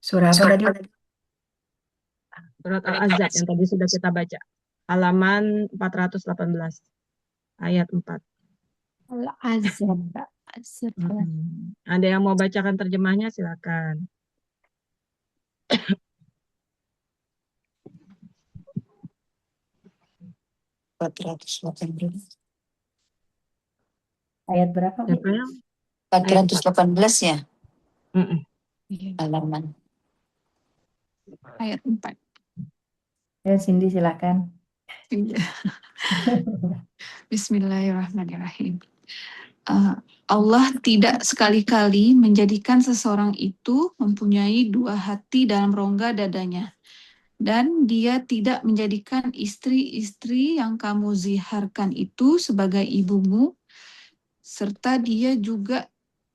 Surah apa tadi? Surat Al-Ahzab yang tadi sudah kita baca. Halaman 418, ayat 4. Al-Azab. Azab. Ada yang mau bacakan terjemahnya, silakan. 418. Ayat berapa, Bu? Siapa yang? Ayat 4. 418 ya, Mm-mm. halaman. Ayat 4. Ya, Cindy silakan. Iya. Bismillahirrahmanirrahim. Eh, Allah tidak sekali-kali menjadikan seseorang itu mempunyai dua hati dalam rongga dadanya. Dan dia tidak menjadikan istri-istri yang kamu ziharkan itu sebagai ibumu, serta dia juga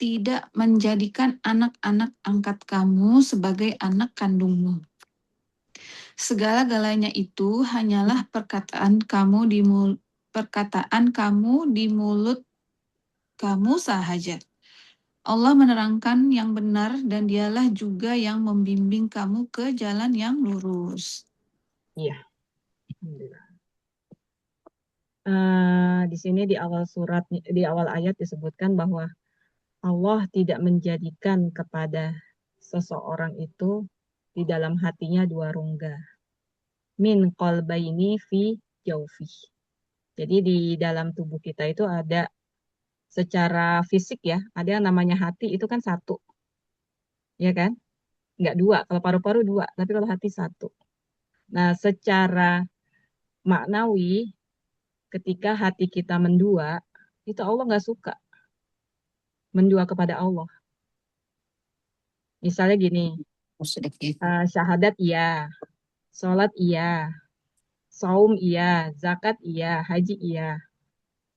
tidak menjadikan anak-anak angkat kamu sebagai anak kandungmu. Segala-galanya itu hanyalah perkataan kamu di mulut kamu sahaja. Allah menerangkan yang benar dan dialah juga yang membimbing kamu ke jalan yang lurus. Iya. Alhamdulillah. Di sini di awal surat, di awal ayat disebutkan bahwa Allah tidak menjadikan kepada seseorang itu di dalam hatinya dua rongga. Min qalbaini fi jaufi. Jadi di dalam tubuh kita itu ada secara fisik ya, ada yang namanya hati itu kan satu, ya kan? Nggak dua, kalau paru-paru dua, tapi kalau hati satu. Nah, secara maknawi, ketika hati kita mendua, itu Allah nggak suka mendua kepada Allah. Misalnya gini, syahadat iya, sholat iya, saum iya, zakat iya, haji iya.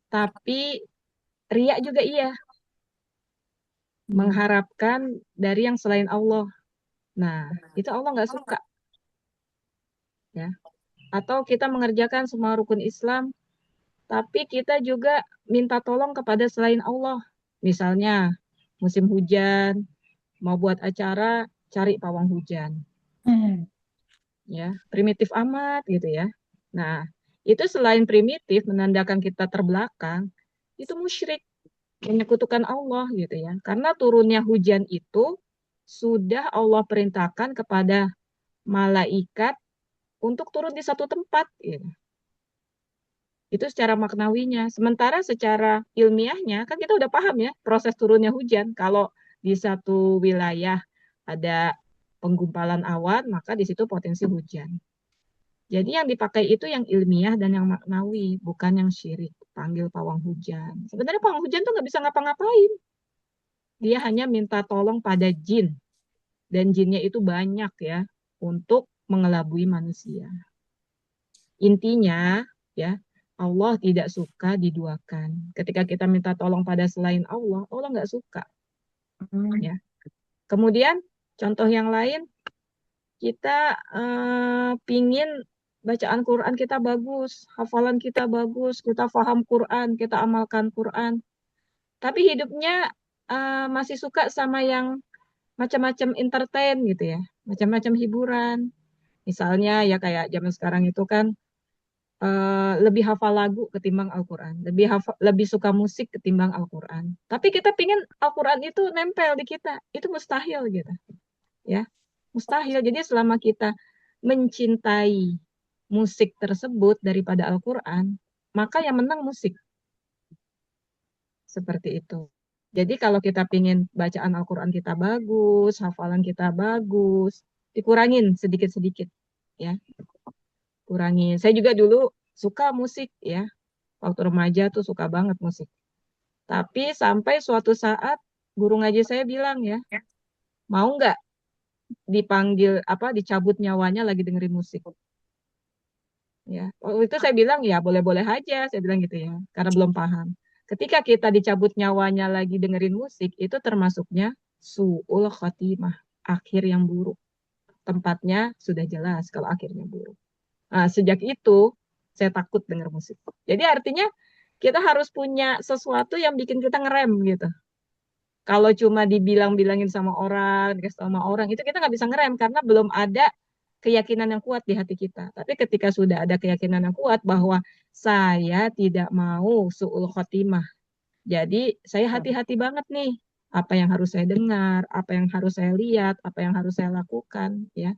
Tapi riak juga iya, mengharapkan dari yang selain Allah. Nah, itu Allah nggak suka, ya. Atau kita mengerjakan semua rukun Islam, tapi kita juga minta tolong kepada selain Allah. Misalnya, musim hujan, mau buat acara, cari pawang hujan. Ya, primitif amat gitu ya. Nah, itu selain primitif menandakan kita terbelakang, itu musyrik, menyekutukan Allah gitu ya. Karena turunnya hujan itu sudah Allah perintahkan kepada malaikat untuk turun di satu tempat gitu. Itu secara maknawinya. Sementara secara ilmiahnya kan kita udah paham ya proses turunnya hujan. Kalau di satu wilayah ada penggumpalan awan, maka di situ potensi hujan. Jadi yang dipakai itu yang ilmiah dan yang maknawi, bukan yang syirik. Panggil pawang hujan. Sebenarnya pawang hujan tuh nggak bisa ngapa-ngapain. Dia hanya minta tolong pada jin. Dan jinnya itu banyak ya untuk mengelabui manusia. Intinya ya, Allah tidak suka diduakan. Ketika kita minta tolong pada selain Allah, Allah nggak suka ya. Kemudian contoh yang lain, kita pingin bacaan Quran kita bagus, hafalan kita bagus, kita paham Quran, kita amalkan Quran. Tapi hidupnya masih suka sama yang macam-macam entertain gitu ya, macam-macam hiburan. Misalnya ya kayak zaman sekarang itu kan lebih hafal lagu ketimbang Al-Quran, lebih suka musik ketimbang Al-Quran. Tapi kita pingin Al-Quran itu nempel di kita, itu mustahil gitu, ya, mustahil. Jadi selama kita mencintai musik tersebut daripada Al-Quran, maka yang menang musik, seperti itu. Jadi kalau kita pingin bacaan Al-Quran kita bagus, hafalan kita bagus, dikurangin sedikit-sedikit, ya, kurangin. Saya juga dulu suka musik, ya, waktu remaja tuh suka banget musik. Tapi sampai suatu saat guru ngaji saya bilang ya, mau nggak dipanggil apa dicabut nyawanya lagi dengerin musik. Ya, waktu itu saya bilang ya boleh-boleh aja, saya bilang gitu ya, karena belum paham. Ketika kita dicabut nyawanya lagi dengerin musik, itu termasuknya su'ul khotimah, akhir yang buruk. Tempatnya sudah jelas kalau akhirnya buruk. Nah, sejak itu saya takut denger musik. Jadi artinya kita harus punya sesuatu yang bikin kita ngerem gitu. Kalau cuma dibilang-bilangin sama orang, dikasih tahu sama orang, itu kita nggak bisa ngerem karena belum ada keyakinan yang kuat di hati kita. Tapi ketika sudah ada keyakinan yang kuat bahwa saya tidak mau su'ul khotimah. Jadi saya hati-hati banget nih. Apa yang harus saya dengar, apa yang harus saya lihat, apa yang harus saya lakukan, ya.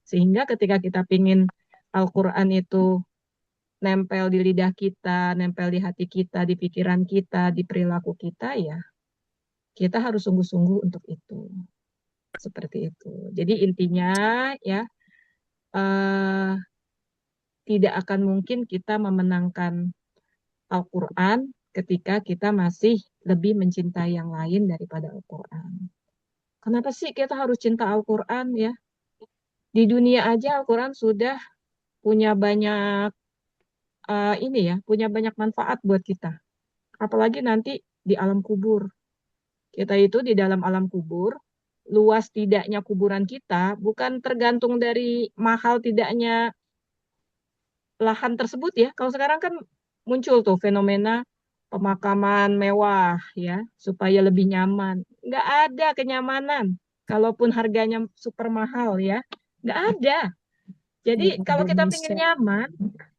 Sehingga ketika kita pingin Al-Quran itu nempel di lidah kita, nempel di hati kita, di pikiran kita, di perilaku kita, ya kita harus sungguh-sungguh untuk itu. Seperti itu. Jadi intinya ya eh, tidak akan mungkin kita memenangkan Al-Quran ketika kita masih lebih mencintai yang lain daripada Al-Quran. Kenapa sih kita harus cinta Al-Quran ya? Di dunia aja Al-Quran sudah punya banyak ini ya, punya banyak manfaat buat kita. Apalagi nanti di alam kubur. Kita itu di dalam alam kubur, luas tidaknya kuburan kita bukan tergantung dari mahal tidaknya lahan tersebut ya. Kalau sekarang kan muncul tuh fenomena pemakaman mewah ya, supaya lebih nyaman. Nggak ada kenyamanan. Kalaupun harganya super mahal ya, nggak ada. Jadi kalau kita pengen Indonesia. nyaman,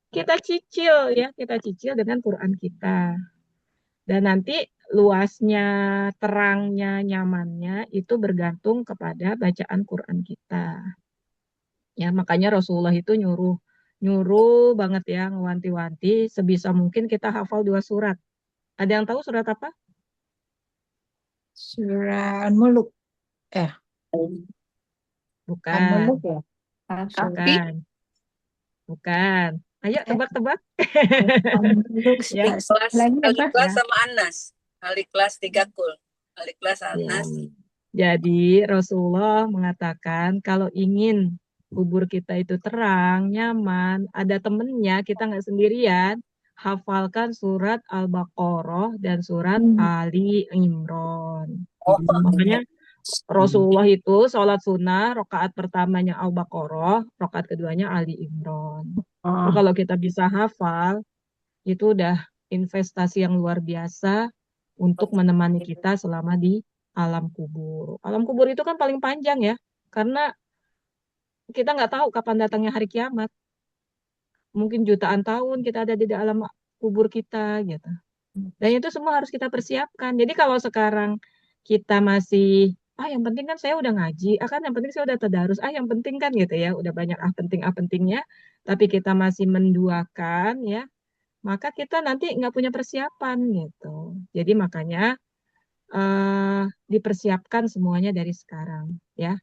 kita cicil ya, kita cicil dengan Quran kita. Dan nanti luasnya, terangnya, nyamannya itu bergantung kepada bacaan Quran kita. Ya, makanya Rasulullah itu nyuruh nyuruh banget ya, ngewanti-wanti sebisa mungkin kita hafal 2 surat. Ada yang tahu surat apa? Surah An-Muluk. Eh, Bukan, An-Muluk ya. Tapi bukan, bukan. Ayo Eh, tebak-tebak. An-Muluk Ya, Al-Ikhlas, lagi apa? Al-Ikhlas ya, sama Anas. Al-Ikhlas 3 kul. Al-Ikhlas ya. Anas. Jadi Rasulullah mengatakan kalau ingin kubur kita itu terang, nyaman, ada temennya, kita nggak sendirian, hafalkan surat Al-Baqarah dan surat Hmm. Ali Imran. Oh, Makanya Rasulullah itu sholat sunnah, rokaat pertamanya Al-Baqarah, rokaat keduanya Ali Imran. Itu Oh, kalau kita bisa hafal, itu udah investasi yang luar biasa untuk menemani kita selama di alam kubur. Alam kubur itu kan paling panjang ya, karena kita nggak tahu kapan datangnya hari kiamat. Mungkin jutaan tahun kita ada di dalam kubur kita gitu. Dan itu semua harus kita persiapkan. Jadi kalau sekarang kita masih, yang penting kan saya udah ngaji, kan yang penting saya udah tadarus, yang penting kan gitu ya, udah banyak pentingnya, tapi kita masih menduakan ya, maka kita nanti nggak punya persiapan gitu. Jadi makanya dipersiapkan semuanya dari sekarang ya.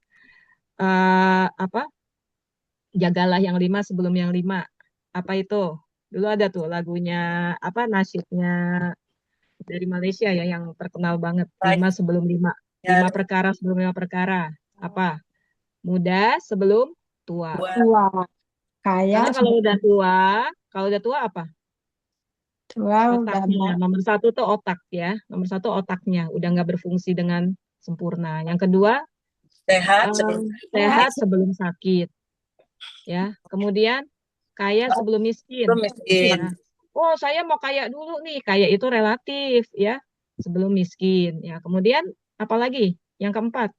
Apa? Jagalah yang 5 sebelum yang 5. Apa itu? Dulu ada tuh lagunya apa nasyidnya dari Malaysia ya yang terkenal banget. 5 sebelum 5. 5 banyak perkara sebelum 5 perkara. Apa? Muda sebelum tua. buat tua. Kaya Karena kalau udah tua apa? tua udah Otaknya. mau. Nomor 1 tuh otak ya. Nomor 1 otaknya udah nggak berfungsi dengan sempurna. Yang kedua sehat eh, sebelum sehat sebelum sakit ya. Kemudian kaya sebelum miskin miskin. ya. Oh, saya mau kaya dulu nih. Kaya itu relatif ya. Sebelum miskin ya. Kemudian apalagi? Yang keempat.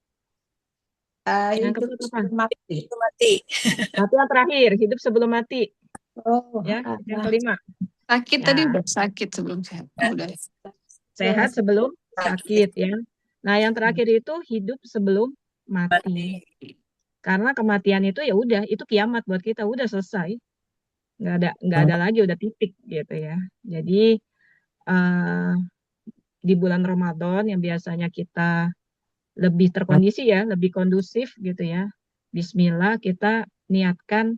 Yang Hidup keempat apa? sebelum mati. Itu mati. Satu yang terakhir, hidup sebelum mati Oh, ya. Yang kelima. sakit tadi Ya, udah sakit sebelum sehat. Udah. sehat sebelum sakit Sakit. ya. Nah, yang terakhir itu hidup sebelum mati. Mati. Karena kematian itu ya udah, itu kiamat buat kita, udah selesai. Nggak ada lagi, udah titik gitu ya. Jadi eh, di bulan Ramadan yang biasanya kita lebih terkondisi ya, lebih kondusif gitu ya. Bismillah kita niatkan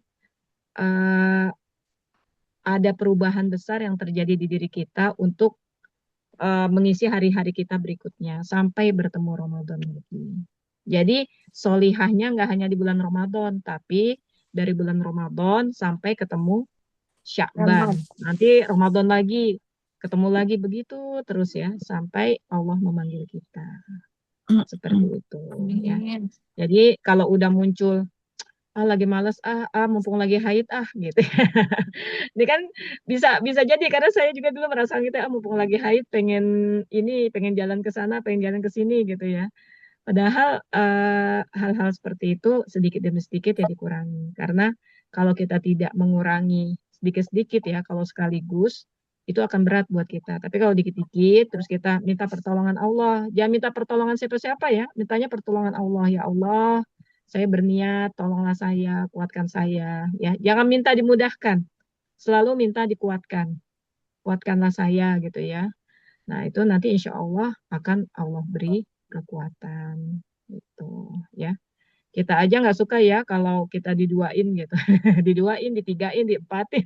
eh, ada perubahan besar yang terjadi di diri kita untuk mengisi hari-hari kita berikutnya sampai bertemu Ramadan lagi. Jadi solihahnya nggak hanya di bulan Ramadan, tapi dari bulan Ramadan sampai ketemu Sya'ban. Aman. Nanti Ramadan lagi, ketemu lagi begitu terus ya, sampai Allah memanggil kita. Seperti itu ya. Amin. Jadi kalau udah muncul lagi males mumpung lagi haid gitu. Ini kan bisa bisa jadi karena saya juga dulu merasa gitu mumpung lagi haid pengen jalan ke sana, pengen jalan ke sini gitu ya. Padahal hal-hal seperti itu sedikit demi sedikit ya dikurangi. Karena kalau kita tidak mengurangi sedikit-sedikit ya, kalau sekaligus itu akan berat buat kita. Tapi kalau dikit-dikit terus kita minta pertolongan Allah, jangan minta pertolongan siapa-siapa ya, mintanya pertolongan Allah. Ya Allah, saya berniat, tolonglah saya, kuatkan saya ya. Jangan minta dimudahkan, selalu minta dikuatkan. Kuatkanlah saya gitu ya. Nah, itu nanti insya Allah akan Allah beri kekuatan gitu ya. Kita aja nggak suka ya kalau kita diduain gitu. Diduain, ditigain, diempatin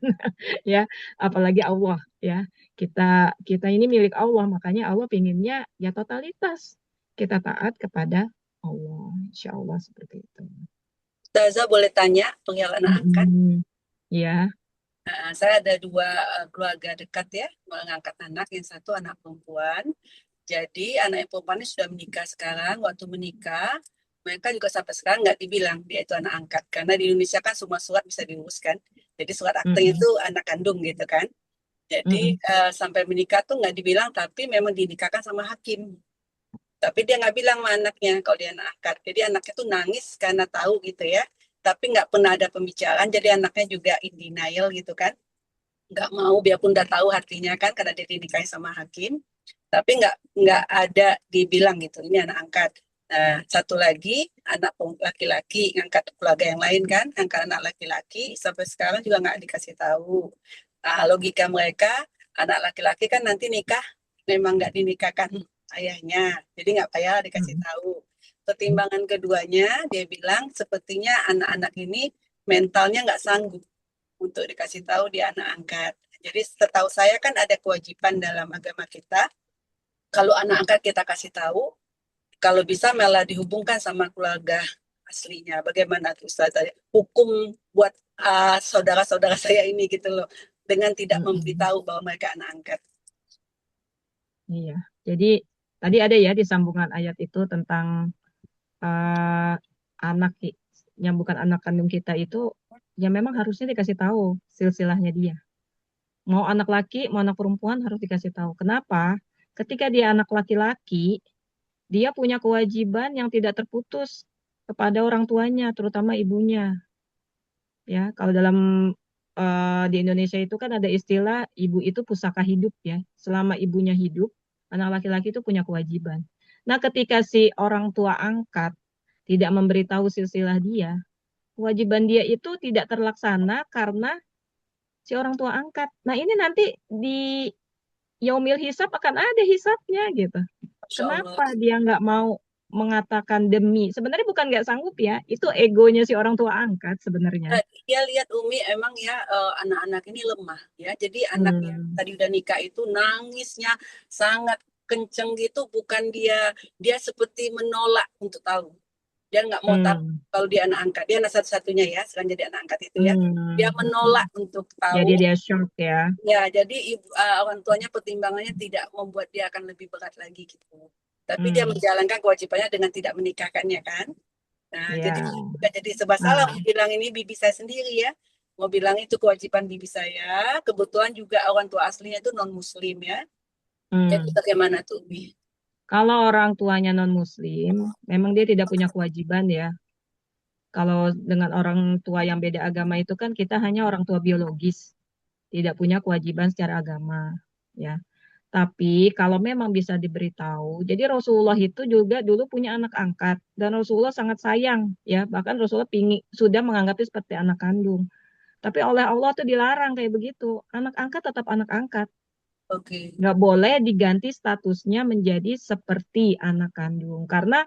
ya. Apalagi Allah ya. Kita kita ini milik Allah, makanya Allah pinginnya ya totalitas. Kita taat kepada Allah. Insya Allah seperti itu. Ustazah boleh tanya perihal anak angkat? Ya. Saya ada dua keluarga dekat ya, mengangkat anak. Yang satu anak perempuan. Jadi anak yang perempuan ini sudah menikah sekarang. Waktu menikah, mereka juga sampai sekarang nggak dibilang dia itu anak angkat. Karena di Indonesia kan semua surat bisa diuruskan. Jadi surat aktenya itu anak kandung gitu kan. Jadi sampai menikah tuh nggak dibilang, tapi memang dinikahkan sama hakim. Tapi dia nggak bilang sama anaknya kalau dia anak angkat. Jadi anaknya tuh nangis karena tahu gitu ya. Tapi nggak pernah ada pembicaraan. Jadi anaknya juga in denial gitu kan. Nggak mau biarpun udah tahu artinya kan karena dia dinikahi sama hakim. Tapi nggak ada dibilang gitu. Ini anak angkat. Nah, satu lagi anak laki-laki ngangkat keluarga yang lain kan, angkat anak laki-laki sampai sekarang juga nggak dikasih tahu. Nah, logika mereka anak laki-laki kan nanti nikah memang nggak dinikahkan ayahnya, jadi nggak payah dikasih tahu. Pertimbangan keduanya dia bilang sepertinya anak-anak ini mentalnya nggak sanggup untuk dikasih tahu dia anak angkat. Jadi setahu saya kan ada kewajiban dalam agama kita kalau anak angkat kita kasih tahu, kalau bisa malah dihubungkan sama keluarga aslinya. Bagaimana tuh Ustaz? Hukum buat saudara-saudara saya ini gitu loh, dengan tidak memberitahu bahwa mereka anak angkat. Iya, jadi tadi ada ya di sambungan ayat itu tentang anak yang bukan anak kandung kita itu ya memang harusnya dikasih tahu silsilahnya dia. Mau anak laki, mau anak perempuan harus dikasih tahu. Kenapa? Ketika dia anak laki-laki, dia punya kewajiban yang tidak terputus kepada orang tuanya, terutama ibunya. Ya, kalau dalam di Indonesia itu kan ada istilah ibu itu pusaka hidup ya. Selama ibunya hidup, anak laki-laki itu punya kewajiban. Nah, ketika si orang tua angkat tidak memberitahu silsilah dia, kewajiban dia itu tidak terlaksana karena si orang tua angkat. Nah, ini nanti di yaumil hisab akan ada hisabnya gitu. Kenapa dia nggak mau mengatakan demi? Sebenarnya bukan nggak sanggup ya, itu egonya si orang tua angkat sebenarnya. Dia lihat Umi emang ya anak-anak ini lemah ya. Jadi anak yang tadi udah nikah itu nangisnya sangat kenceng gitu, bukan dia seperti menolak untuk tahu. Dia nggak mau tahu kalau dia anak angkat. Dia anak satu-satunya ya, selain jadi anak angkat itu ya. Dia menolak untuk tahu. Jadi dia shock ya. Ya, jadi orang tuanya pertimbangannya tidak membuat dia akan lebih berat lagi gitu. Tapi dia menjalankan kewajibannya dengan tidak menikahkannya kan. Nah, jadi serba salah mau bilang ini bibi saya sendiri ya. Mau bilang itu kewajiban bibi saya. Kebetulan juga orang tua aslinya itu non-muslim ya. Jadi bagaimana tuh, Bi? Kalau orang tuanya non-muslim, memang dia tidak punya kewajiban ya. Kalau dengan orang tua yang beda agama itu kan kita hanya orang tua biologis, tidak punya kewajiban secara agama, ya. Tapi kalau memang bisa diberitahu, jadi Rasulullah itu juga dulu punya anak angkat dan Rasulullah sangat sayang, ya. Bahkan Rasulullah sudah menganggapnya seperti anak kandung. Tapi oleh Allah tuh dilarang kayak begitu. Anak angkat tetap anak angkat. Oke. Nggak boleh diganti statusnya menjadi seperti anak kandung. Karena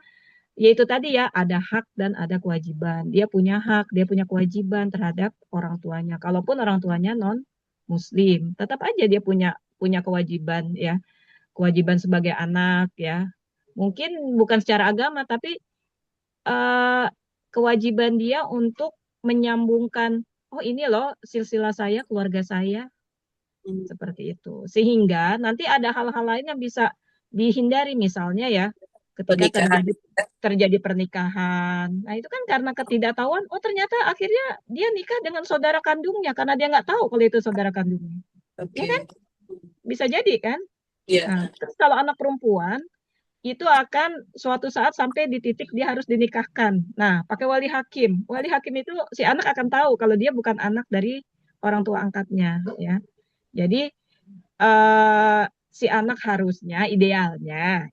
yaitu tadi ya ada hak dan ada kewajiban. Dia punya hak, dia punya kewajiban terhadap orang tuanya. Kalaupun orang tuanya non muslim, tetap aja dia punya kewajiban ya. Kewajiban sebagai anak ya. Mungkin bukan secara agama tapi kewajiban dia untuk menyambungkan oh ini loh silsilah saya, keluarga saya seperti itu. Sehingga nanti ada hal-hal lain yang bisa dihindari misalnya ya ketika Pernikahan. terjadi pernikahan. Nah, itu kan karena ketidaktahuan, oh ternyata akhirnya dia nikah dengan saudara kandungnya karena dia nggak tahu kalau itu saudara kandungnya. Ya kan? Oke. Bisa jadi kan? Iya. Nah, terus kalau anak perempuan itu akan suatu saat sampai di titik dia harus dinikahkan. Nah, pakai wali hakim. Wali hakim itu si anak akan tahu kalau dia bukan anak dari orang tua angkatnya, ya. Jadi si anak harusnya idealnya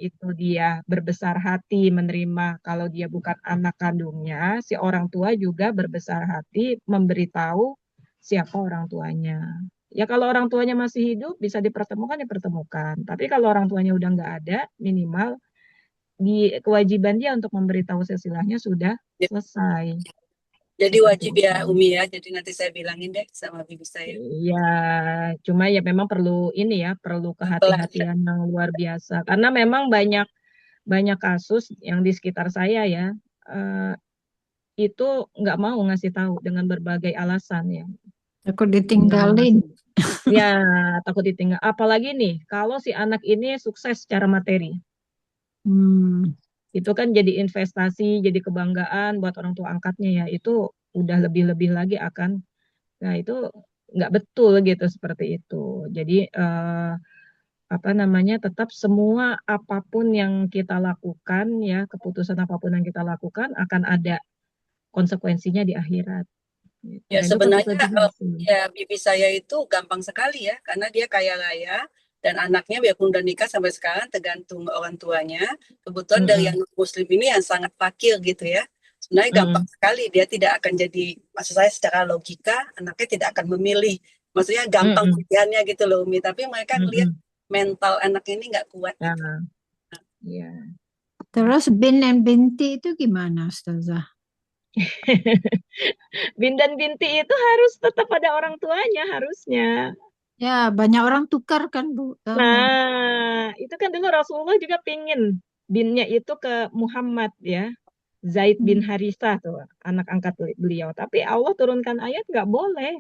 itu dia berbesar hati menerima kalau dia bukan anak kandungnya, si orang tua juga berbesar hati memberitahu siapa orang tuanya. Ya kalau orang tuanya masih hidup bisa dipertemukan. Tapi kalau orang tuanya udah nggak ada, minimal kewajiban dia untuk memberitahu silsilahnya sudah Ya. selesai. Jadi Seperti wajib ya itu. Umi ya. Jadi nanti saya bilangin deh sama bibi saya. Ya, cuma ya memang perlu ini ya, perlu Pelan. kehati-hatian yang luar biasa. Karena memang banyak banyak kasus yang di sekitar saya ya, eh, itu nggak mau ngasih tahu dengan berbagai alasan ya. Takut Nggak ditinggalin. Ya, takut ditinggal. Apalagi nih, kalau si anak ini sukses secara materi, Hmm. itu kan jadi investasi, jadi kebanggaan buat orang tua angkatnya ya. Itu udah lebih-lebih lagi akan, nah itu nggak betul gitu seperti itu. Jadi apa namanya, tetap semua apapun yang kita lakukan ya, keputusan apapun yang kita lakukan akan ada konsekuensinya di akhirat. Gitu. Ya Dan itu sebenarnya konsekuensinya besar. ya bibi saya itu gampang sekali ya. Karena dia kaya raya. Dan anaknya biarpun udah nikah sampai sekarang tergantung orang tuanya. Kebetulan dari yang Mm-mm. muslim ini yang sangat fakir gitu ya. Sebenarnya gampang Mm-mm. sekali. Dia tidak akan jadi, maksud saya secara logika, anaknya tidak akan memilih. Maksudnya gampang Mm-mm. pilihannya gitu loh Umi. Tapi mereka ngelihat Mm-mm. mental anak ini nggak kuat gitu. Nah, ya. Terus bin dan binti itu gimana, Ustazah? Bin dan binti itu harus tetap pada orang tuanya harusnya. Ya, banyak orang tukar kan, Bu. Nah, itu kan dulu Rasulullah juga pingin binnya itu ke Muhammad ya. Zaid bin Harisah tuh, anak angkat beliau. Tapi Allah turunkan ayat nggak boleh.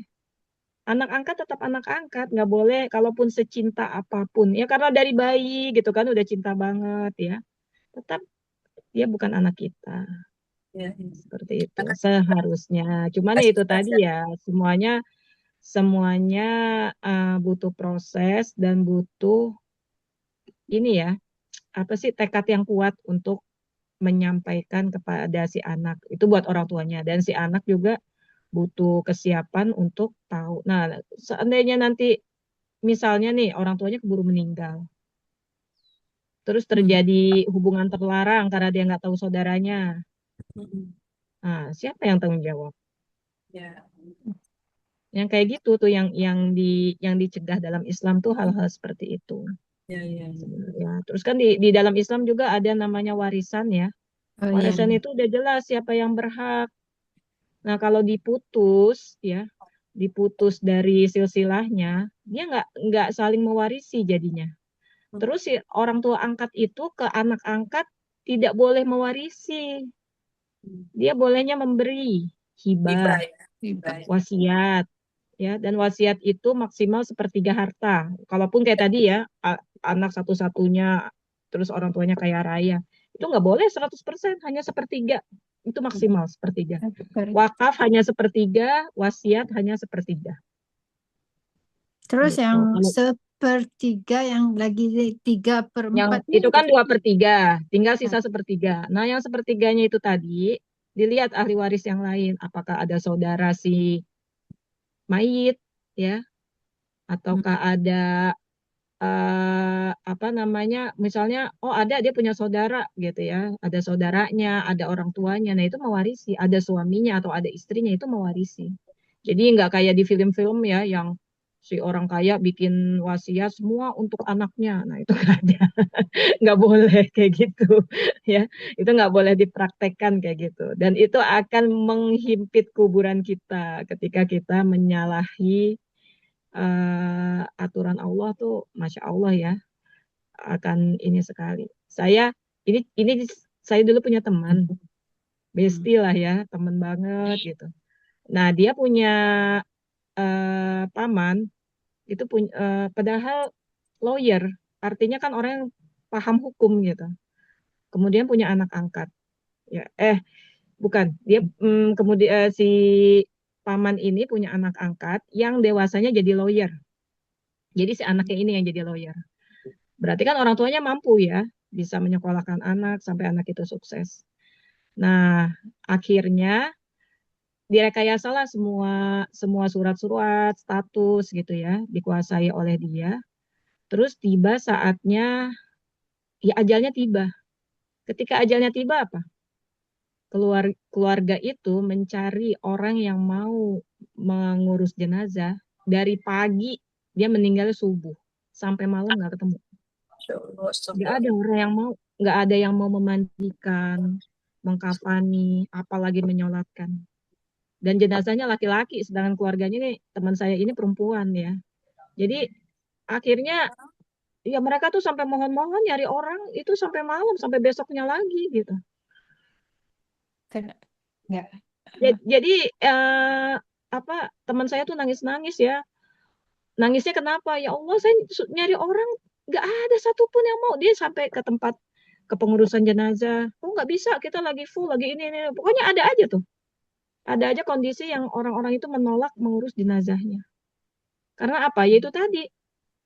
Anak angkat tetap anak angkat, nggak boleh kalaupun secinta apapun. Ya karena dari bayi gitu kan udah cinta banget ya. Tetap dia bukan anak kita. Ya, Seperti itu karena seharusnya. Cuman ya itu tadi kasih ya, semuanya semuanya butuh proses dan butuh ini ya, apa sih tekad yang kuat untuk menyampaikan kepada si anak. Itu buat orang tuanya dan si anak juga butuh kesiapan untuk tahu. Nah, seandainya nanti misalnya nih orang tuanya keburu meninggal, terus terjadi hubungan terlarang karena dia nggak tahu saudaranya. Nah, siapa yang tanggung jawab? Ya, Yang kayak gitu tuh yang dicegah dalam Islam tuh hal-hal seperti itu ya, ya, ya. sebenarnya. Terus kan di dalam Islam juga ada namanya warisan ya. Oh iya. Warisan itu udah jelas siapa yang berhak. Nah, kalau diputus ya, diputus dari silsilahnya, dia nggak saling mewarisi jadinya. Terus si orang tua angkat itu ke anak angkat tidak boleh mewarisi. Dia bolehnya memberi Hibah hibah, ya. Hibah. wasiat, ya. Dan wasiat itu maksimal sepertiga harta. Kalaupun kayak tadi ya, anak satu-satunya, terus orang tuanya kaya raya, itu nggak boleh 100%, hanya sepertiga. Itu maksimal sepertiga. Wakaf hanya sepertiga, wasiat hanya sepertiga. Terus Gitu. yang Kalau sepertiga yang lagi 3/4 itu kan 2/3, tinggal Nah, sisa sepertiga. Nah, yang sepertiganya itu tadi dilihat ahli waris yang lain, apakah ada saudara si mayit, ya, ataukah ada apa namanya, misalnya, oh ada dia punya saudara gitu ya, ada saudaranya, ada orang tuanya, nah itu mewarisi, ada suaminya atau ada istrinya itu mewarisi. Jadi nggak kayak di film-film ya, yang si orang kaya bikin wasiat semua untuk anaknya, nah itu nggak ada. Nggak boleh kayak gitu ya, itu nggak boleh dipraktekkan kayak gitu dan itu akan menghimpit kuburan kita ketika kita menyalahi aturan Allah tuh, masya Allah ya, akan ini sekali. Ini saya dulu punya teman bestie lah ya, teman banget gitu. Nah dia punya paman itu padahal lawyer, artinya kan orang yang paham hukum gitu. kemudian punya anak angkat. Ya, bukan. Dia kemudian si paman ini punya anak angkat yang dewasanya jadi lawyer. Jadi si anaknya ini yang jadi lawyer. Berarti kan orang tuanya mampu ya, bisa menyekolahkan anak sampai anak itu sukses. Nah, akhirnya direkayasalah semua surat-surat, status gitu ya, dikuasai oleh dia. Terus tiba saatnya, ya ajalnya tiba. Ketika ajalnya tiba apa? Keluarga itu mencari orang yang mau mengurus jenazah dari pagi dia meninggal subuh sampai malam nggak ketemu. Masya Allah, Nggak ada orang yang mau, nggak ada yang mau memandikan, mengkafani, apalagi menyolatkan. Dan jenazahnya laki-laki, sedangkan keluarganya nih teman saya ini perempuan ya. Jadi akhirnya ya mereka tuh sampai mohon-mohon nyari orang itu sampai malam, sampai besoknya lagi gitu. Enggak. Jadi apa teman saya tuh nangis-nangis ya. Nangisnya kenapa? Ya Allah, saya nyari orang nggak ada satupun yang mau. Dia sampai ke tempat kepengurusan jenazah. Oh nggak bisa, kita lagi full, lagi ini. Pokoknya ada aja tuh. Ada aja kondisi yang orang-orang itu menolak mengurus jenazahnya. Karena apa? Ya itu tadi.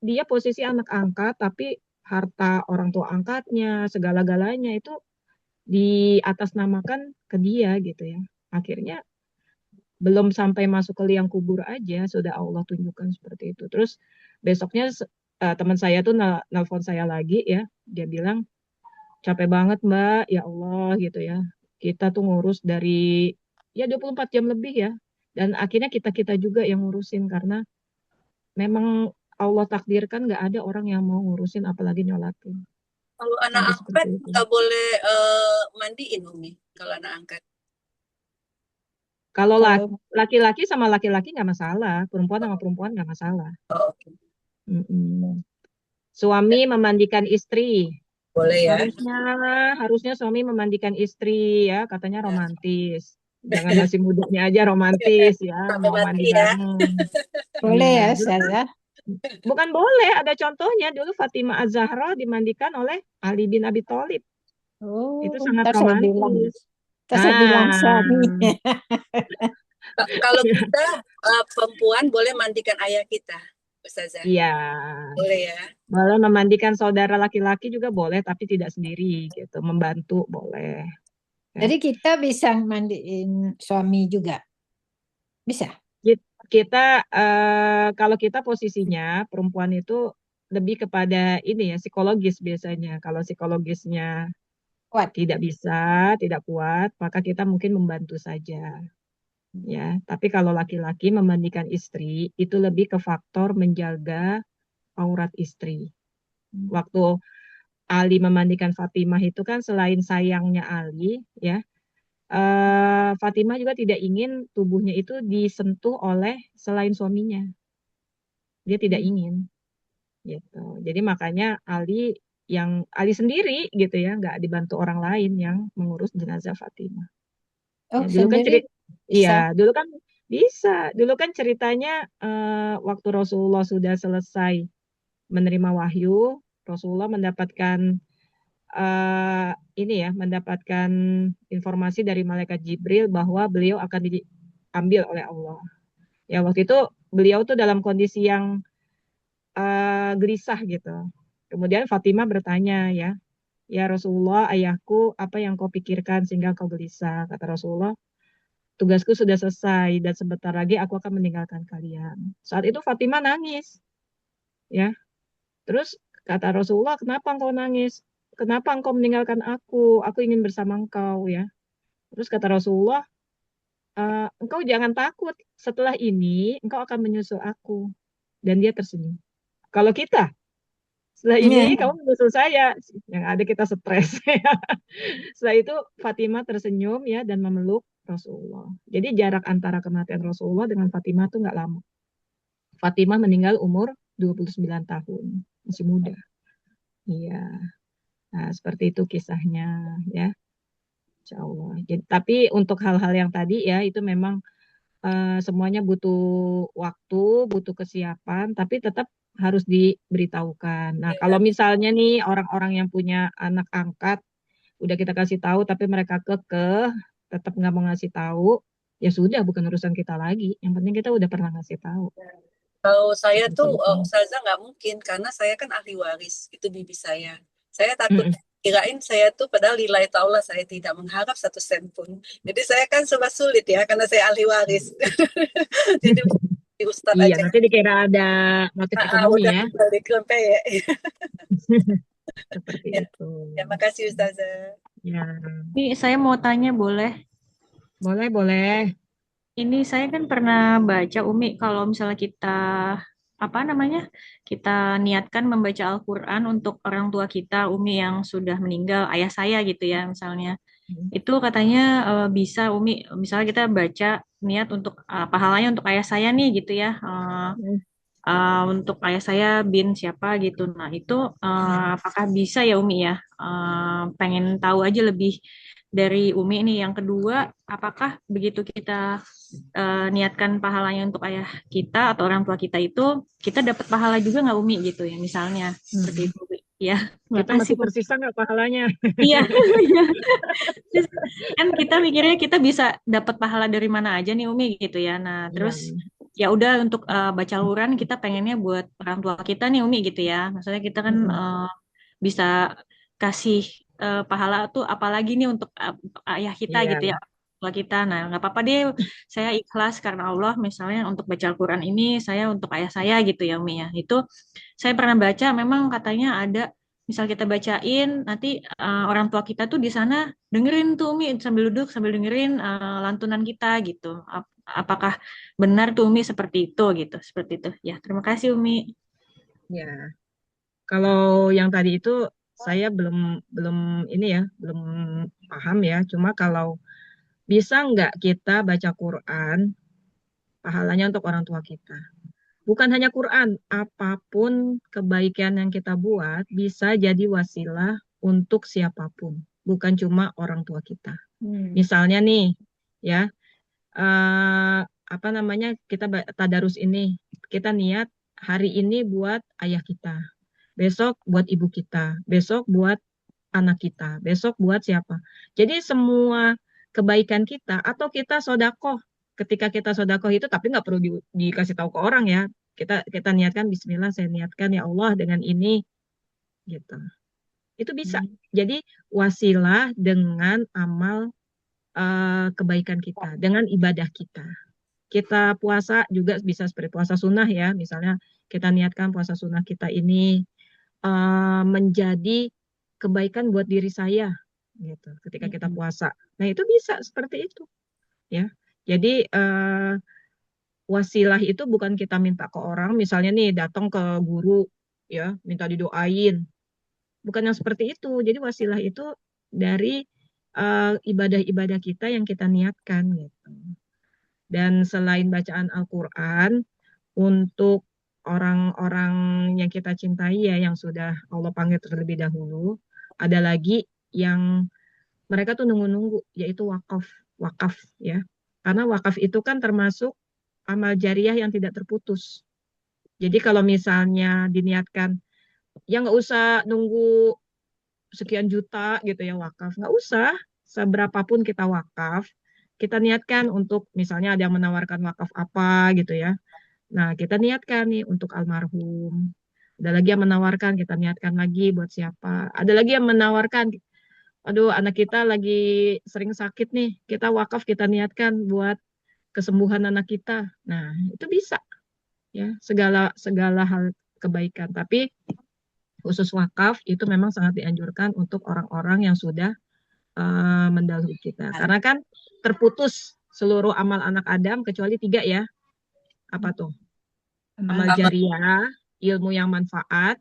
Dia posisi anak angkat, tapi harta orang tua angkatnya, segala-galanya itu diatasnamakan ke dia gitu ya. Akhirnya belum sampai masuk ke liang kubur aja sudah Allah tunjukkan seperti itu. Terus besoknya teman saya tuh nelpon saya lagi ya, dia bilang capek banget Mbak, ya Allah gitu ya. Kita tuh ngurus dari ya 24 jam lebih ya. Dan akhirnya kita-kita juga yang ngurusin karena memang Allah takdirkan nggak ada orang yang mau ngurusin apalagi nyolatin. Kalau anak Sampai angkat seperti itu. nggak boleh mandiin Umi kalau anak angkat. Kalau Kalau laki-laki sama laki-laki nggak masalah, perempuan sama perempuan nggak masalah. Oh, oke. Mm-mm. Suami memandikan istri. Boleh ya. Harusnya suami memandikan istri ya, katanya romantis. Jangan masih mudanya aja romantis ya, Sampai mau mandi mati ya. bareng. boleh Iya, ya, dulu Ustaz ya? bukan boleh, ada contohnya dulu Fatimah Az-Zahra dimandikan oleh Ali bin Abi Thalib. Itu Oh, sangat ntar saya bilang. romantis. Ntar saya bilang suami. Kalau kita perempuan boleh mandikan ayah kita, Ustazah. Iya, Boleh ya. boleh memandikan saudara laki-laki juga boleh, tapi tidak sendiri gitu, membantu boleh. Ya. Jadi kita bisa mandiin suami juga. Bisa. Kita kalau kita posisinya perempuan itu lebih kepada ini ya psikologis biasanya. Kalau psikologisnya Kuat. tidak bisa, tidak kuat, maka kita mungkin membantu saja. Ya, tapi kalau laki-laki memandikan istri itu lebih ke faktor menjaga aurat istri. Waktu Ali memandikan Fatimah itu kan selain sayangnya Ali, ya, Fatimah juga tidak ingin tubuhnya itu disentuh oleh selain suaminya. Dia tidak ingin, gitu. Jadi makanya Ali sendiri gitu ya, nggak dibantu orang lain yang mengurus jenazah Fatimah. Oh, Ya, sendiri bisa. dulu kan bisa. Dulu kan ceritanya waktu Rasulullah sudah selesai menerima wahyu, Rasulullah mendapatkan mendapatkan informasi dari malaikat Jibril bahwa beliau akan diambil oleh Allah. Ya waktu itu beliau tuh dalam kondisi yang gelisah gitu. Kemudian Fatimah bertanya ya Rasulullah, ayahku, apa yang kau pikirkan sehingga kau gelisah? Kata Rasulullah, tugasku sudah selesai dan sebentar lagi aku akan meninggalkan kalian. Saat itu Fatimah nangis, ya. Terus kata Rasulullah, kenapa engkau nangis? Kenapa engkau meninggalkan aku? Aku ingin bersama engkau, ya. Terus kata Rasulullah, engkau jangan takut. Setelah ini engkau akan menyusul aku. Dan dia tersenyum. Kalau kita setelah ini kamu menyusul saya, yang ada kita stres. Setelah itu Fatimah tersenyum ya dan memeluk Rasulullah. Jadi jarak antara kematian Rasulullah dengan Fatimah itu nggak lama. Fatimah meninggal umur 29 tahun, masih muda. Iya. Nah, seperti itu kisahnya ya. Insya Allah. Jadi, tapi untuk hal-hal yang tadi ya itu memang semuanya butuh waktu, butuh kesiapan, tapi tetap harus diberitahukan. Nah, kalau misalnya nih orang-orang yang punya anak angkat udah kita kasih tahu tapi mereka kekeh tetap nggak mau ngasih tahu, ya sudah, bukan urusan kita lagi. Yang penting kita udah pernah ngasih tahu. Kalau saya Seperti tuh itu. Ustazah nggak mungkin karena saya kan ahli waris, itu bibi saya. Saya takut Mm-mm. kirain saya tuh padahal lillahi ta'ala saya tidak mengharap 1 sen pun. Jadi saya kan serba sulit ya karena saya ahli waris. Jadi di Ustadz Iya, aja. nanti dikira ada motif ekonomi Udah ya. balik ke ya. Seperti Ya, itu. ya makasih Ustazah. Ya, Ini saya mau tanya boleh? boleh, boleh. Ini saya kan pernah baca Umi kalau misalnya kita apa namanya? Kita niatkan membaca Al-Qur'an untuk orang tua kita, Umi yang sudah meninggal, ayah saya gitu ya misalnya. Itu katanya bisa Umi, misalnya kita baca niat untuk pahalanya untuk ayah saya nih gitu ya. Untuk ayah saya bin siapa gitu. Nah, itu apakah bisa ya Umi ya? Pengen tahu aja lebih dari Umi ini. Yang kedua, apakah begitu kita niatkan pahalanya untuk ayah kita atau orang tua kita itu, kita dapat pahala juga nggak Umi gitu ya? Misalnya seperti itu. Umi. Ya, Kita makasih masih tersisa nggak pahalanya? Iya, iya. Terus kan kita mikirnya kita bisa dapat pahala dari mana aja nih Umi gitu ya. Nah, terus Iya. ya udah untuk baca Al-Quran kita pengennya buat orang tua kita nih Umi gitu ya. Maksudnya kita kan bisa kasih pahala tuh apalagi nih untuk ayah kita Iya. gitu ya. Tua kita. Nah, nggak apa-apa deh. Saya ikhlas karena Allah misalnya untuk baca Al-Quran ini saya untuk ayah saya gitu ya Umi ya. Itu saya pernah baca memang katanya ada misal kita bacain nanti orang tua kita tuh di sana dengerin tuh Umi sambil duduk sambil dengerin lantunan kita gitu. Apakah benar tuh Umi seperti itu gitu, seperti itu. Ya, terima kasih Umi. Ya. Kalau yang tadi itu saya belum ini ya, belum paham ya. Cuma kalau bisa nggak kita baca Quran pahalanya untuk orang tua kita. Bukan hanya Quran, apapun kebaikan yang kita buat bisa jadi wasilah untuk siapapun, bukan cuma orang tua kita. Misalnya nih, ya, apa namanya, kita tadarus ini, kita niat hari ini buat ayah kita, besok buat ibu kita, besok buat anak kita, besok buat siapa. Jadi semua kebaikan kita atau kita sodakoh, ketika kita sodakoh itu tapi nggak perlu dikasih tahu ke orang ya. Kita niatkan Bismillah, saya niatkan ya Allah dengan ini gitu. Itu bisa. Jadi wasilah dengan amal kebaikan kita, dengan ibadah kita. Kita puasa juga bisa seperti puasa sunnah ya. Misalnya kita niatkan puasa sunnah kita ini menjadi kebaikan buat diri saya gitu ketika kita puasa. Nah, itu bisa seperti itu ya. Jadi wasilah itu bukan kita minta ke orang, misalnya nih datang ke guru ya, minta didoain. Bukan yang seperti itu. Jadi wasilah itu dari ibadah-ibadah kita yang kita niatkan gitu. Dan selain bacaan Al-Qur'an untuk orang-orang yang kita cintai ya, yang sudah Allah panggil terlebih dahulu, ada lagi yang mereka tuh nunggu-nunggu, yaitu wakaf. Wakaf ya. Karena wakaf itu kan termasuk amal jariah yang tidak terputus. Jadi kalau misalnya diniatkan, ya nggak usah nunggu sekian juta gitu ya wakaf. Nggak usah, seberapapun kita wakaf, kita niatkan untuk misalnya ada yang menawarkan wakaf apa gitu ya. Nah, kita niatkan nih untuk almarhum. Ada lagi yang menawarkan, kita niatkan lagi buat siapa. Ada lagi yang menawarkan, aduh anak kita lagi sering sakit nih, kita wakaf, kita niatkan buat kesembuhan anak kita. Nah, itu bisa ya, segala segala hal kebaikan. Tapi khusus wakaf itu memang sangat dianjurkan untuk orang-orang yang sudah mendahului kita. Karena kan terputus seluruh amal anak Adam kecuali 3 ya. Apa tuh? Amal jariah, ilmu yang manfaat,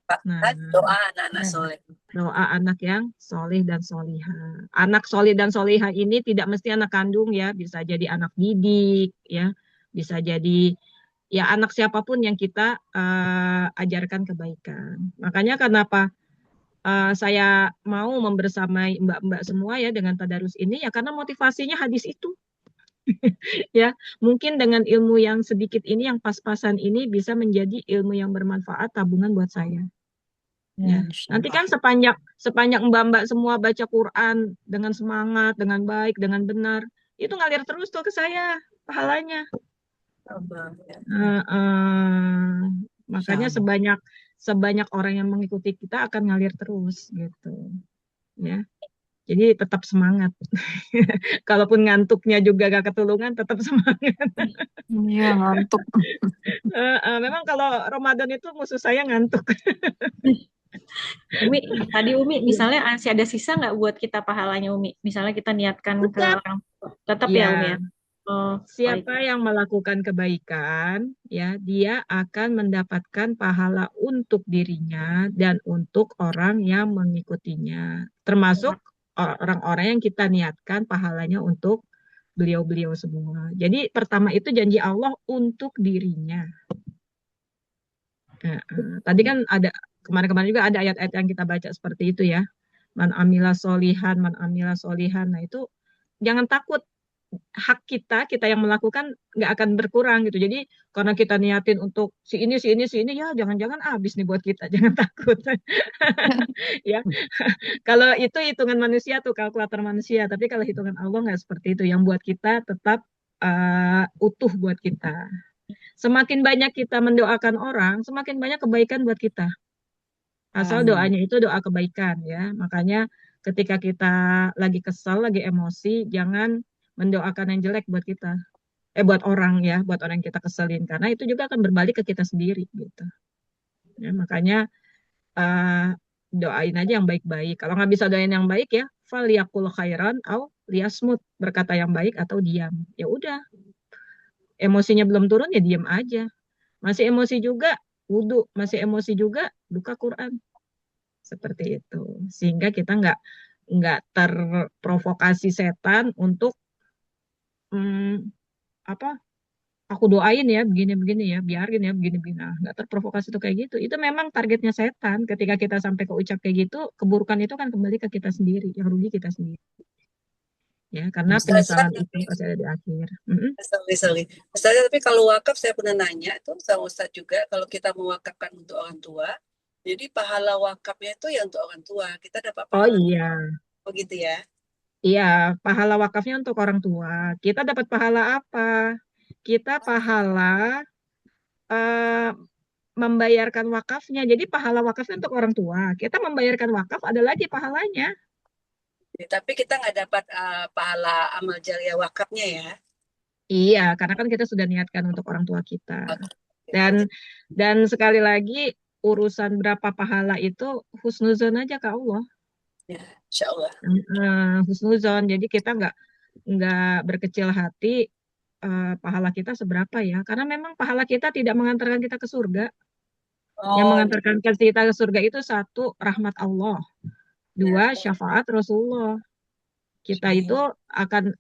Doa anak-anak soleh. doa anak yang soleh dan solihah. Anak soleh dan solihah ini tidak mesti anak kandung ya, bisa jadi anak didik ya, bisa jadi ya anak siapapun yang kita ajarkan kebaikan. Makanya kenapa saya mau membersamai mbak-mbak semua ya dengan tadarus ini ya karena motivasinya hadis itu. Ya, mungkin dengan ilmu yang sedikit ini yang pas-pasan ini bisa menjadi ilmu yang bermanfaat tabungan buat saya. Ya, Ya. insya Nanti Allah. kan sepanjang mbak-mbak semua baca Quran dengan semangat, dengan baik, dengan benar, itu ngalir terus tuh ke saya pahalanya. Allah, ya. Makanya Insya Allah. sebanyak orang yang mengikuti kita akan ngalir terus gitu. Ya. Jadi tetap semangat. Kalaupun ngantuknya juga gak ketulungan, tetap semangat. Iya, ngantuk. Memang kalau Ramadan itu musuh saya ngantuk. Umi, tadi Umi, Iya. misalnya masih ada sisa nggak buat kita pahalanya Umi? Misalnya kita niatkan ke Tetap, orang tua. Tetap ya Umi ya? ya. Oh, baik. Siapa yang melakukan kebaikan, ya, dia akan mendapatkan pahala untuk dirinya dan untuk orang yang mengikutinya. Termasuk orang-orang yang kita niatkan pahalanya untuk beliau-beliau semua. Jadi pertama itu janji Allah untuk dirinya. Tadi kan ada kemarin-kemarin juga ada ayat-ayat yang kita baca seperti itu ya. Man amila solihan, man amila solihan. Nah itu jangan takut, hak kita yang melakukan nggak akan berkurang gitu. Jadi karena kita niatin untuk si ini ya jangan-jangan habis nih buat kita. Jangan takut. Ya, kalau itu hitungan manusia tuh kalkulator manusia. Tapi kalau hitungan Allah nggak seperti itu. Yang buat kita tetap utuh buat kita. Semakin banyak kita mendoakan orang, semakin banyak kebaikan buat kita. Asal Amin. doanya itu doa kebaikan ya. Makanya ketika kita lagi kesal, lagi emosi, jangan mendoakan yang jelek buat kita. Buat orang ya, buat orang yang kita keselin. Karena itu juga akan berbalik ke kita sendiri gitu. Ya, makanya doain aja yang baik-baik. Kalau nggak bisa doain yang baik ya, faliyakul khairan au liyasmut, berkata yang baik atau diam. Ya udah, emosinya belum turun ya diam aja. Masih emosi juga, wudhu. Masih emosi juga, buka Quran. Seperti itu. Sehingga kita nggak terprovokasi setan untuk apa aku doain ya begini-begini ya, biarin ya begini-begini. Nah, nggak terprovokasi tuh kayak gitu. Itu memang targetnya setan. Ketika kita sampai ke ucap kayak gitu, keburukan itu kan kembali ke kita sendiri, yang rugi kita sendiri. Ya, karena Ustazah, penyesalan itu pasti ada di akhir. Mm-mm. sorry. Ustazah, tapi kalau wakaf saya pernah nanya tuh sama Ustaz juga, kalau kita mewakafkan untuk orang tua, jadi pahala wakafnya itu ya untuk orang tua. Kita dapat Oh pahala iya, begitu ya. iya, pahala wakafnya untuk orang tua. Kita dapat pahala apa? Kita pahala eh, membayarkan wakafnya. Jadi pahala wakafnya untuk orang tua. Kita membayarkan wakaf ada lagi pahalanya. Jadi, tapi kita nggak dapat pahala amal jariah wakafnya ya. Iya, karena kan kita sudah niatkan untuk orang tua kita. Gitu. Dan dan sekali lagi urusan berapa pahala itu husnuzon aja ke Allah. Ya, insya Allah. Husnuzon. Jadi kita nggak berkecil hati pahala kita seberapa ya. Karena memang pahala kita tidak mengantarkan kita ke surga. Yang Oh, mengantarkan kita ke surga itu satu, rahmat Allah. ya. Dua, syafaat Rasulullah. Kita itu akan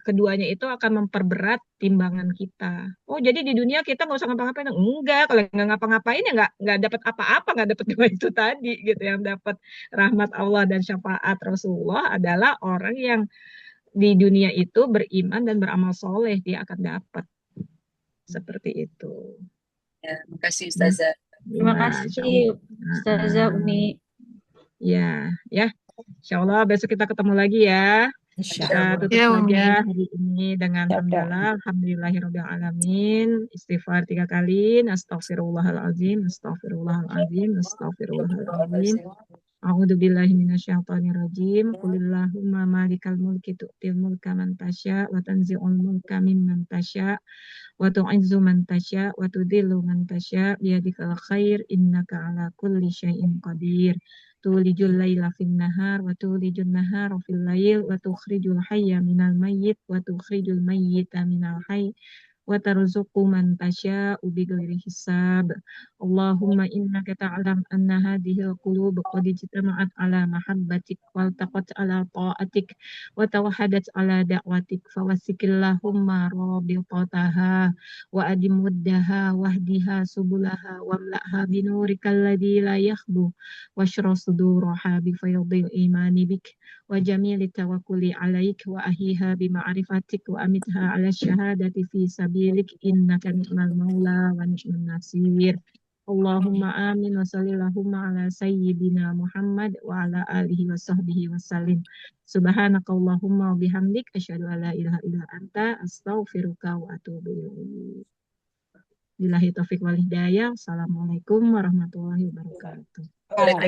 keduanya itu akan memperberat timbangan kita. Oh, jadi di dunia kita nggak usah ngapa-ngapain? Enggak, kalau nggak ngapa-ngapain ya nggak dapat apa-apa, nggak dapat dua itu tadi gitu. Yang dapat rahmat Allah dan syafaat Rasulullah adalah orang yang di dunia itu beriman dan beramal soleh, dia akan dapat seperti itu. Ya, makasih Ya, Ustazah. Terima ya, insya kasih Allah. Ustazah Umi. Ya, ya, insya Allah besok kita ketemu lagi ya. Insya Kita Allah. tutup Ya, saja Umi. hari ini dengan Siap, hamdalah, alhamdulillahirobbilalamin, istighfar 3 kali, astagfirullahalazim, astagfirullahalazim, astagfirullahalazim. A'udzu billahi minasyaitonir rajim. Qulillahumma malikal mulki tu'til mulka man tasya wa tanzi'ul mulka mimman tasya wa tu'izzu man tasya wa tudhillu man tasya biyadikal khair innaka ala kulli syai'in qadir. Tulijul laila fin nahar wa tulijul nahara fil lail wa tukhrijul hayya minal mayyit wa tukhrijul mayyita minal hayy wa tarzuqu man tasya'u bighairi hisab. Allahumma innaka ta'lam anna hadhil qulub qad ijtama'at ala mahabbatik wal taqat ala ta'atik wa tawahadat ala da'watik fawasikillahumma rabitataha wa adim muddaha wahdiha subulaha wamla'ha binurikal ladzi la yakhbu washra suduraha bifayadil imani bik wa jamili tawakkuli alaik wa ahiha bima'rifatik wa amitha ala syahadati fi sabilik innaka ni'mal maula wa ni'mal nasir. Allahumma amin wa sallallahumma ala sayyidina Muhammad wa ala alihi wa sahbihi wa sallim. Subhanakallahumma wa bihamdik asyhadu an la ilaha illa anta astaghfiruka wa atubu ilaik. Billahi taufik wal hidayah. Assalamualaikum warahmatullahi wabarakatuh. Ah.